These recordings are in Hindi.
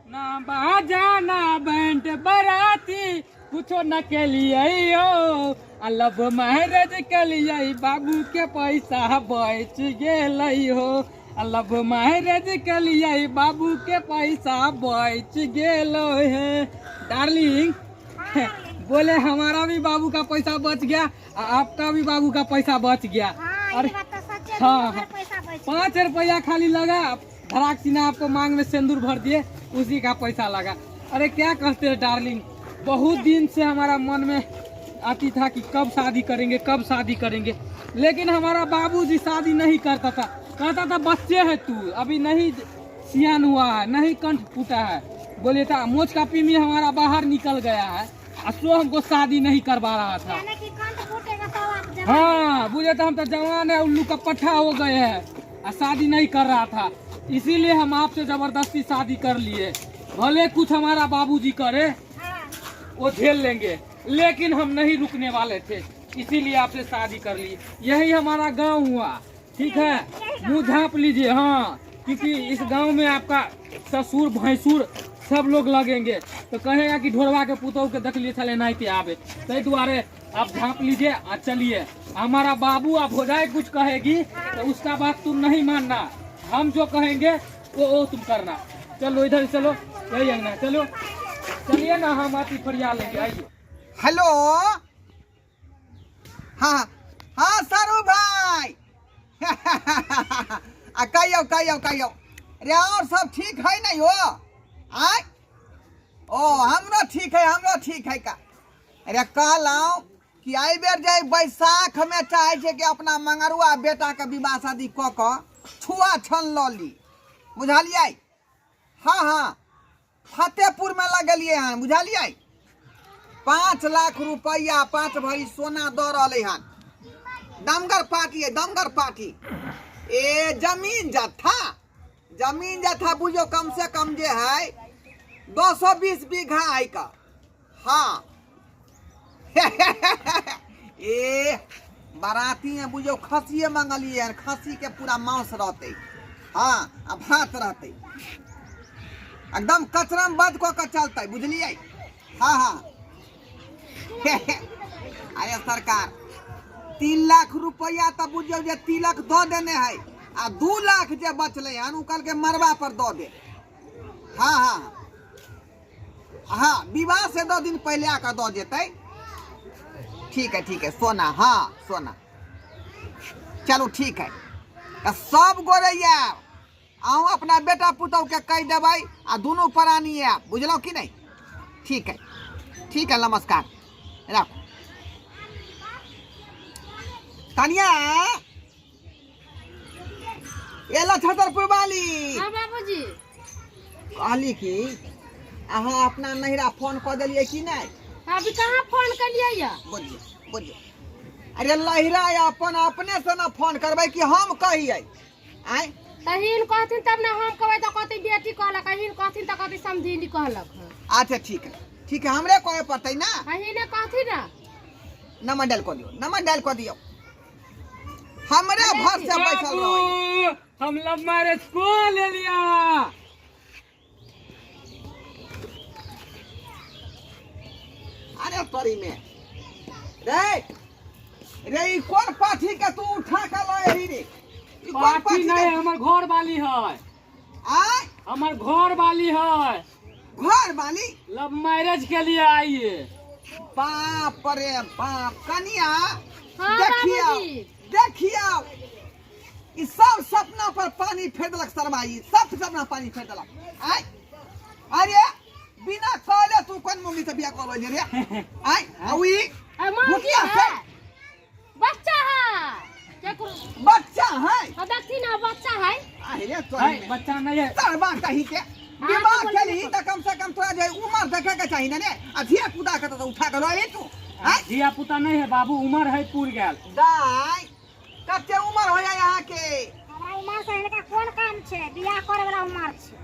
ना बाजा ना बैंड बराती कुछो न के लिए हो लव मैरिज के लिए बाबू के पैसा बच गेल हो लव मैरिज के लिए बाबू के पैसा बच गेल है डार्लिंग। बोले हमारा भी बाबू का पैसा बच गया आपका भी बाबू का पैसा बच गया। अरे हाँ 5 रुपया खाली लगा धड़ाक सिन्हा आपको मांग में सिंदूर भर दिए उसी का पैसा लगा। अरे क्या कहते हैं डार्लिंग, बहुत दिन से हमारा मन में आती था कि कब शादी करेंगे, लेकिन हमारा बाबूजी शादी नहीं करता था, कहता था बच्चे है तू अभी नहीं सियान हुआ है नहीं कंठ फूटा है। बोले था मोच का पीमी हमारा बाहर निकल गया है सो हमको शादी नहीं करवा रहा था। हाँ बुझे तो हम तो जवान है उल्लू का पट्टा हो गए हैं शादी नहीं कर रहा था, इसीलिए हम आपसे जबरदस्ती शादी कर लिए। भले कुछ हमारा बाबूजी करे वो झेल लेंगे, लेकिन हम नहीं रुकने वाले थे, इसीलिए आपसे शादी कर ली। यही हमारा गांव हुआ, ठीक है मुँह झाँप लीजिए। हाँ क्योंकि इस गांव में आपका ससुर भैंसुर सब लोग लगेंगे तो कहेगा कि ढोरवा के पुतौ के देख लिए चले नहीं थे आवे, तई दुआरे आप झाँप लीजिए और चलिए। हमारा बाबू आप हो जाए कुछ कहेगी तो उसका बात तुम नहीं मानना, हम जो कहेंगे वो तुम करना। चलो इधर चलो यही है ना, चलो चलिए ना हम आती फरिया लेंगे आइए। हेलो हाँ हाँ सारू भाई कहियो अरे और सब ठीक है नहीं हो आय ओ हमरो ठीक है का। अरे कहलौं कि आई बेर जाए बैसाख में चाहे छे कि अपना मंगरुआ बेटा के विवाह शादी क के छुआ छन ल ली बुझलियै। हाँ फतेहपुर में लगलिए हन बुझलियै 5 लाख रुपया 5 भरी सोना दे रहे हन। दमगर पार्टी ए जमीन जथा बुझो कम से कम जे है 220 बीघा है का। हाँ ए बाराती में बुझो खसिए मंगलिए हन, खसी के पूरा मांस रहते। हाँ अब भात रहते एकदम कचरम बद को के चलते बुझलिए। हाँ अरे सरकार 3 लाख रुपया तो बुझो जे तिलक दो देने है आ 2 लाख जे बचले हन उ कल के मरवा पर दो दे। हाँ विवाह से 2 दिन पहले आकर दो देते। ठीक है सोना। हाँ सोना चलो ठीक है सब गोरैया आऊँ अपना बेटा पुतौ के कह देबै आ दोनों प्राणी है बुझलो कि नहीं। ठीक है नमस्कार रखो। कन्या एला छतरपुर वाली। हाँ बाबूजी कहली कि अहाँ अपना नहिरा फोन कर दिलिए कि नहीं। अभी कहाँ फोन करिए या बोलिए अरे लहिरा अपन अपने से ना फोन करबै कि हम कहिए आय तहीन कहथिन तब ना हम कहबै तो कहते बेटी कहलक कहीन कहथिन तो कहते समझीनी कहलक। अच्छा ठीक है हमरे कहे पड़तै ना। कहीने कहथिन ना नंबर डायल कर दियो हमरे भर से बैठल रहो। हम लव मैरिज को ले लिया। अरे तोरी में रे कौन पाठी के तू उठा के लाए रे। पाठी नहीं हमर घर वाली है। आय हमर घर वाली है। घर वाली लव मैरिज के लिए आइए। बाप रे बाप कन्या हाँ देखियो इस सब सपना पर पानी फेर देलक शर्माई सब सपना पानी फेर देलक। आय अरे बिना कहले तू कौन मम्मी से बियाह कर रे आय अवी मुखिया है बच्चा है बच्चा है देखती ना बच्चा है। अरे तो बच्चा नहीं है सरबा कहीं के विवाह केली त कम से कम तोरा जे उम्र देखे के चाहिए ने अधिया पुता के तो उठा के ले तू। धिया पुता नहीं है बाबू उम्र है पूर गेल। दाई कते उम्र हो जाय यहाँ के हमरा उम्र से इनका कौन काम छे बियाह करे वाला उम्र छे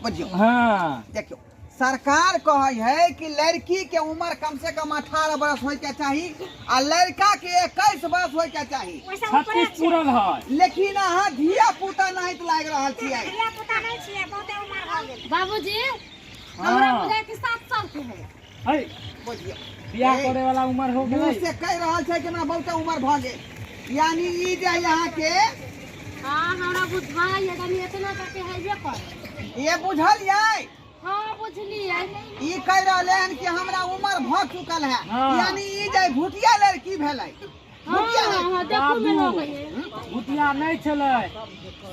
बुझियो। हाँ देखियो सरकार कहे है कि लड़की के उम्र कम से कम 18 बरस होय के चाहिए और लड़का के 21 बरस होय के चाहिए। 36 पूरल है। लेकिन अहाँ धिया पुता नहीं तो लाग रहल छियै। बाबूजी हमरा बुझाय कि 7 साल के है। है बुझिए बियाह करे वाला उम्र हो मुँह गेलै। से कह रहल छै कि हमरा बहुत उम्र भ गेल, यानी ई जे यहाँ के हां हमरा बुझाय ये कनी इतना करके हेबे कर। ये बुझलियै। हां बुझलियै। ई कह रहले हन कि हमरा उम्र भ चुकल है, हाँ। यानी ई जे भुटिया लड़की भेलै। भुटिया लड़की। हां देखो में लोग है। भुतिया नहीं छलै,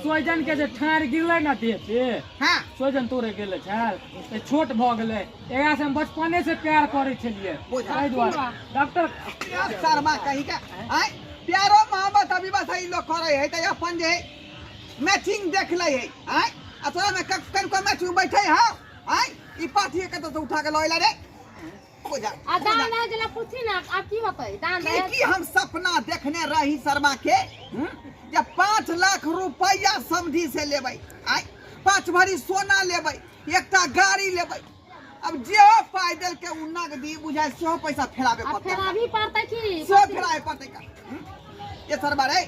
सोजन के जे ठाड़ गिरलै ना देह पे, हाँ सोजन तोड़े गेले छल, ते छोट भ गेलै। एकरा से हम बचपने से प्यार करे छलिए, बुझा। ताहि दुआरे डॉक्टर शर्मा कहीं का आय प्यारो मोहब्बत अभी बस ई लोग करे है त अपन जे मैचिंग देख ले है। आय आ तोरा में कन को मैचिंग बैठे है। आय ई पाठी के तो उठा के लइला रे। बुझा आ दान है जला पूछी ना अब की होतै दान है। की हम सपना देखने रही शर्मा के जे 5 लाख रुपया समझी से लेबै। आय 5 भरी सोना लेबै, एकटा गाड़ी लेबै। अब जे पाई देल के उ नगदी बुझाय सेहो पैसा फेराबे अब पड़तै। फिर अभी पड़ता की सेहो फेराबे पड़तै का। ये शर्मा रे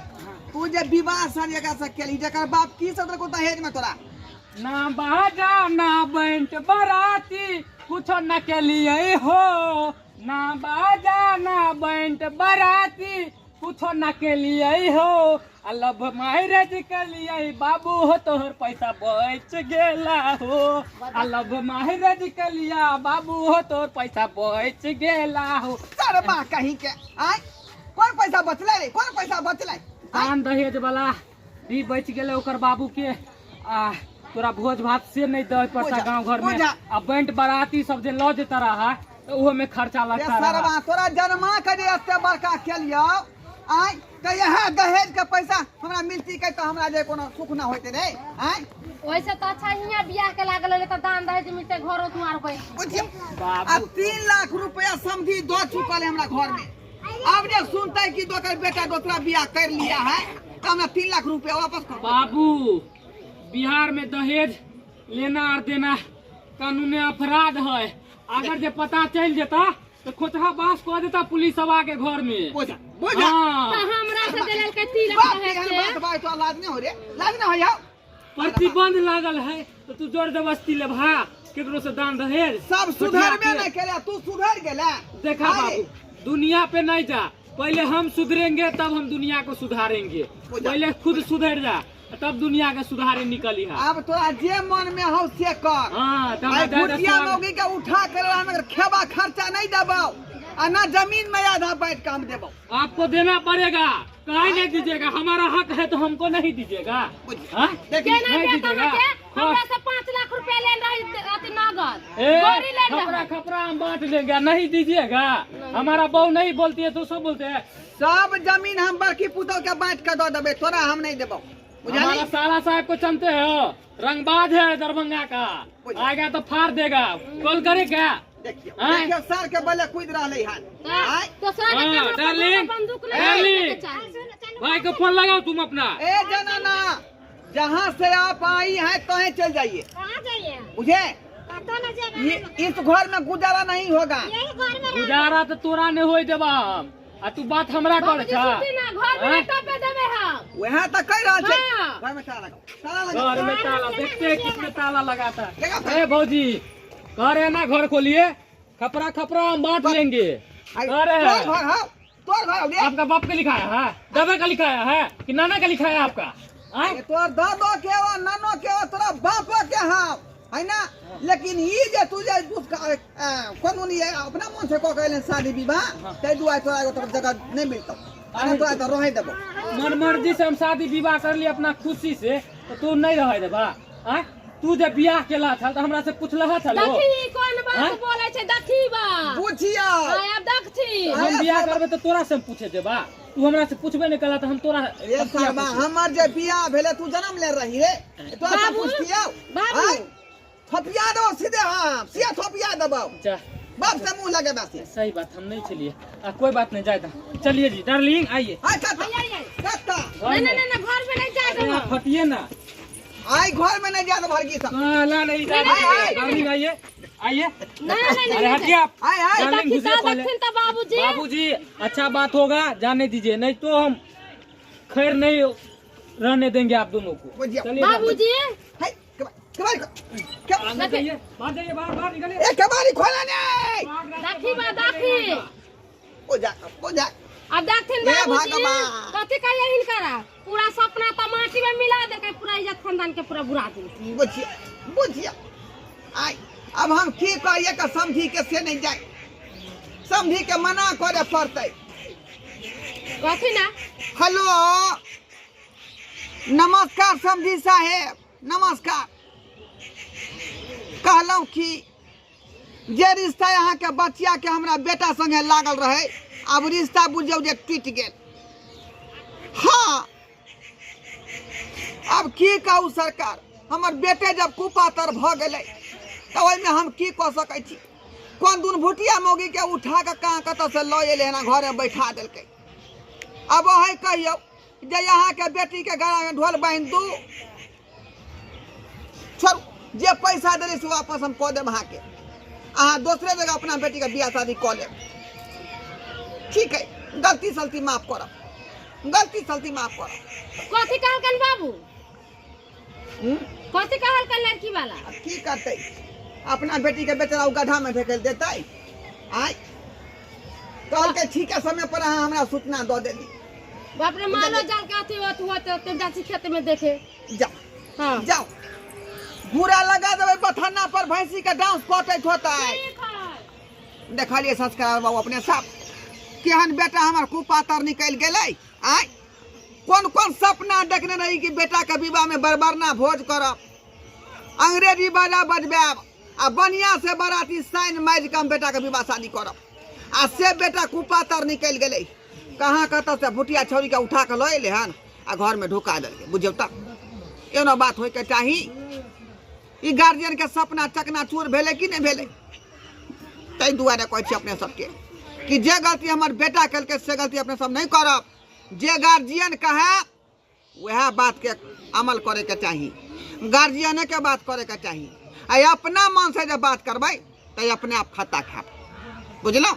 तू जे विवाह सर जगह से केली जकर बाप की सब को दहेज में तोरा ना बाजा ना बैंड बराती कुछ न के लिए हो, ना बाजा ना बैंड बराती कुछ न के लिए हो। लव मैरिज के लिए बाबू हो तोहर पैसा बच गेला हो। लव मैरिज के लिए बाबू हो तोहर पैसा बच गेला हो। शर्मा कहीं के आय कौन पैसा बचले रे, कौन पैसा बचले? दान दहेज वाला भी बच गेले ओकर बाबू के। आ तोरा भोज भात से नहीं दे पड़ता बुझा, गांव घर में। बुझा। आ बैंड बाराती सब जे लऽ जेता रहा तो उहो में खर्चा ये लगता रहा। शर्मा तोरा जन्मा के जे एते बड़का केलियो आय त यह दहेज के पैसा हमरा मिलती के तो हमरा जे कोनो सुख ना होते रे। आय वैसे तो अच्छा हियां बियाह के लागल है त दान दहेज मिलते घरो तुम्हार पे। बुझियो बाबू। अब 3 लाख रुपया समझी दो चुकल है हमरा घर में। अब जे सुनते कि दोकर बेटा दूसरा बियाह कर लिया है तो हमरा 3 लाख रुपया वापस कर। बाबू बिहार में दहेज लेना और देना कानूनी अपराध है। अगर जे पता चल जेता तो खोचहा बास कह देता पुलिस सभा के घर में। बुझा बुझा हाँ, तो हमरा से देलल के 3 बात लाख एहन दहेज बात भाई तो लाज नहीं हो रे, लाज नहीं हो यार। प्रतिबंध लागल है तो तू जोर जबरदस्ती ले भा केकरो से दान दहेज सब सुधरबे नहीं करे, तू सुधर गेला। देखा आय, बाबू दुनिया पे नहीं जा, पहले हम सुधरेंगे तब हम दुनिया को सुधारेंगे। पहले खुद सुधर जा तब दुनिया के सुधारे निकली है। अब तोरा जे मन में हो से कर। हाँ तब आई ज्यादा भुटिया स्वागत- मौगी के उठा कर अगर खेबा खर्चा नहीं देबो आ ना जमीन में आधा बैठ काम देबो। आपको देना पड़ेगा, काहे नहीं दीजिएगा? हमारा हक है तो हमको नहीं दीजिएगा? हाँ? देख के नहीं नहीं देता दीजिएगा? के हमरा से 5 लाख रुपया ले रही अति नगद ए, गोरी ले खपरा रही। खपरा हम बांट लेंगे, नहीं दीजिएगा? हमारा बहू नहीं बोलती है तो सब बोलते हैं। सब जमीन हम बड़की पुतौ के बांट के दो देबे, तोरा हम नहीं देबो। हमारा बुझाली साला साहब को जानते हो, रंगबाज है दरभंगा का, आएगा तो फाड़ देगा। कॉल करे क्या? देखियो हाँ? देखियो सर के बले कूद रहले हन। आय दूसरा के हाँ, हमरा डार्लिंग, बंदूक ले डार्लिंग। भाई को फोन लगाओ तुम अपना। ए जनाना जहाँ से आप आई हैं तहीं चल जाइए। कहां जाइए? बुझे पता न जगह ये इस घर में गुजारा नहीं होगा। यही घर में गुजारा तो तोरा नहीं होई देबा हम, आ तू बात हमरा कर बाबूजी छा। सुती ना घर में टप पे देबे हम। वहाँ तक कह रहा छे। हाँ। घर में ताला लगाओ, ताला लगाओ। घर में ताला देखते हैं किसमें ताला लगाता लगा। है। ए भौजी कह रहे हैं ना घर खोलिए, खपरा खपरा हम बांट लेंगे। आई, कह रहे हैं तोर घर हो, तोर घर हो रे। आपका बाप का लिखाया है, दादा का लिखाया है कि नाना का लिखाया है आपका? आय? ये तोर दादो के हो, नानो के हो, तोरा बापो के हो, है ना? लेकिन ये जे तुझे कानूनी अपना मन से को कहले शादी विवाह ते दुआ तोरा एगो तरफ जगह नहीं मिलतो। अरे तोरा तो रहे देबो। मन मर्जी से हम शादी विवाह कर लिए अपना खुशी से, तो तू नहीं रहे देबा? आय? तू जब बियाह केला था तो हमरा से पूछलहा छलो? दखी कोन हाँ? बात बोले छे दखी बा। पूछिया हां अब दखी। हम बियाह करबे तो तोरा से हम पूछे देबा? तू हमरा से पूछबे नहीं कला तो हम तोरा ये सरबा हमर जे बियाह भेले तू जन्म ले रही रे, तोरा से बाबू, पूछतिया बाबू। थपिया दो सीधे, हम सीधा थपिया देबो। जा बाप से मुंह लगे बासी। सही बात, हम नहीं चलिए। कोई बात नहीं, जाए चलिए जी डार्लिंग आइए। हाय कत्ता आइए। कत्ता नहीं नहीं नहीं घर में नहीं जाए अरे आप फटिए ना। आई घर में नहीं जा तो भरगी सब। ला नहीं नहीं, नहीं, डार्लिंग आइए आइए। नहीं अरे हटिए आप। आए आए डार्लिंग, घुसिए खिसा पहले। दक्षिण तो बाबूजी बाबूजी अच्छा बात होगा, जाने दीजिए, नहीं तो हम खैर नहीं रहने देंगे आप दोनों को। बुझिया। चलिए बाबूजी है कबाड़ी क्या अंदर जाइए, बाहर जाइए, बाहर निकलिए। ए कबाड़ी खोला नहीं दाखी बा दाखी हो जा अब दक्षिण हे बाबूजी भगवान। कथी कहिए हिनकरा पूरा सपना तो माटी में मिला दे के पूरा इज्जत खानदान के पूरा बुरा दी। बुझिया आई अब हम की करिए का समझी के से नहीं जाए, समझी के मना करे पड़ते। कथी ना हेलो नमस्कार समझी साहेब, नमस्कार। कहलौं कि जे रिश्ता यहाँ के बचिया के हमरा बेटा संगे लागल रहे, अब रिश्ता बुझौ जे टूट गेल। हाँ अब की कहू सरकार, हमर बेटे जब कुपातर भ गेलै तो ओहिमे हम की कऽ सकै छी। कोन दून भुटिया मौगी के उठा के कहाँ कतऽ से लऽ एलै हन, घरे बैठा देलकै। अब वही कहियौ जे यहाँ के बेटी के गला में ढोल बांधि दू, छोड़ू जे पैसा देली से वापस हम कऽ देब अहाँके, अहाँ दोसरे जगह अपना बेटी के बियाह शादी कऽ लेब। ठीक है, गलती सलती माफ करब, गलती सलती माफ करब। कथी कहलकन बाबू कथी कहलकन लड़की वाला अब की करते, अपना बेटी के बेचारा गड्ढा में ढकेल देते। आय कल के ठीक है, समय पर अहाँ हमरा सूचना दऽ देली। बाप रे मालो जाल के अथी होत होत तुम जाची खेत में देखे। जाओ हाँ जाओ, बुरा लगा देबै बथन्ना पर भैंसी के डांस कटैत होता है। ठीक है देखलिए संस्कार बाबू अपने साहब केहन बेटा हमार कुपातर निकल गेलै। आय कौन कौन सपना देखने रही कि बेटा के विवाह में बरबरना भोज करब, अंग्रेजी बाजा बजबाब आ बढ़िया से बराती साइन माइज के हम बेटा के विवाह शादी करब। आ से बेटा कुपातर निकल गेलै, कहाँ कतऽ से भुटिया छौरी के उठा के लऽ एलै हन आ घर में ढुका देलकै। बुझियौ तक एना बात होय के चाही। ई गार्जियन के सपना चकनाचूर भेलै कि नहीं भेलै। ताहि दुआरे कहै छी अपने सबके कि जे गलती हमर बेटा केलकै से गलती अपने सब नहीं करब। जे गार्जियन कहे वह बात के अमल करे के चाही, गार्जियने के बात करे के चाही। आ अपना मन से जब बात करबै तो अपने आप खाता खाब। बुझलौं।